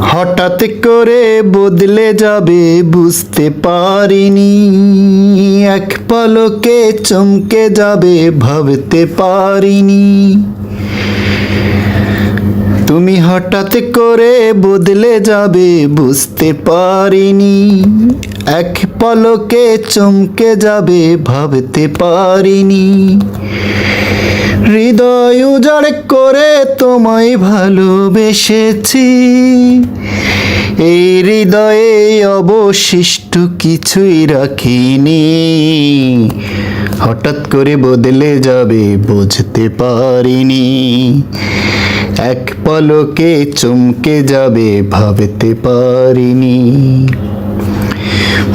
হঠাৎ করে বদলে যাবে বুঝতে পারিনি, এক পলকে চমকে যাবে ভাবতে পারিনি। তুমি হঠাৎ করে বদলে যাবে বুঝতে পারিনি, এক পলকে চমকে যাবে ভাবতে পারিনি। হৃদয় উজাড় করে তোমায় ভালোবেসেছি, এই হৃদয়ে অবশিষ্ট কিছুই রাখিনি। হঠাৎ করে বদলে যাবে বুঝতে পারিনি, এক পলকে চমকে যাবে ভাবতে পারিনি।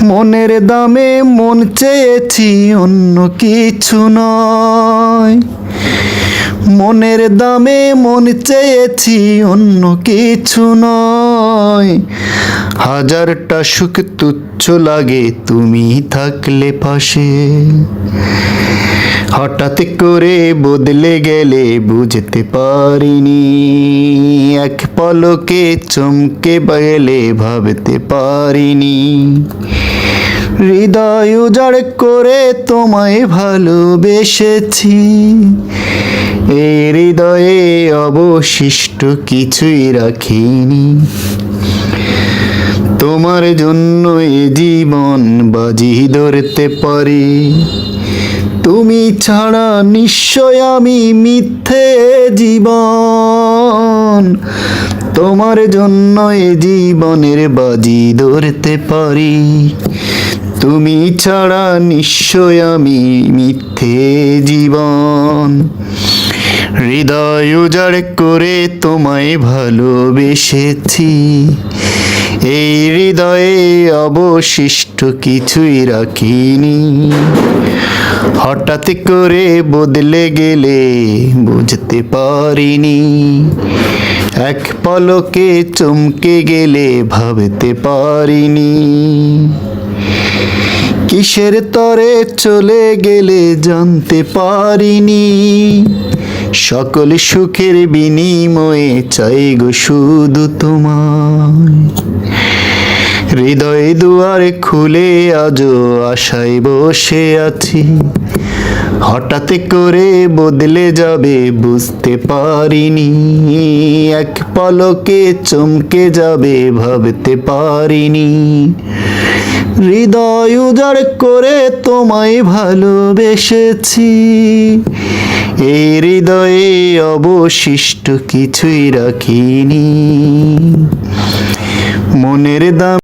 মনের দামে মন চেয়েছি অন্য কিছু নয়, মনের দামে মন চেয়েছি অন্য কিছু নয়। হাজারটা সুখ তুচ্ছ লাগে তুমি থাকলে পাশে, হঠাৎ করে বদলে গেলে বুঝতে পারিনি, এক পলকে চমকে গেলে ভাবতে পারিনি। হৃদয় উজাড় করে তোমায় ভালোবেসেছি, এই হৃদয়ে অবশিষ্ট কিছুই রাখিনি। তোমার জন্য এ জীবন বাজি ধরতে পারি, তুমি ছাড়া নিশ্চয় আমি মিথ্যে জীবন। তোমার জন্য এ জীবনের বাজি ধরতে পারি, তুমি ছাড়া নিশ্চয় আমি মিথ্যে জীবন। হৃদয় উজাড় করে তোমায় ভালোবেসেছি, এই হৃদয়ে অবশিষ্ট কিছুই রাখিনি। হঠাৎ করে বদলে গেলে বুঝতে পারিনি, এক পলকে চমকে গেলে ভাবতে পারিনি। কিসের তরে চলে গেলে জানতে পারিনি, সকল সুখের বিনিময়ে চাই গো শুধু তোমায়। হৃদয় দুয়ার খুলে আজও আশায় বসে আছি, হঠাৎ করে বদলে যাবে বুঝতে পারিনি, এক পলকে চমকে যাবে ভাবতে পারিনি। হৃদয় উজাড় করে তোমায় ভালোবেসেছি, এই হৃদয়ে অবশিষ্ট কিছুই রাখিনি। মনের দাম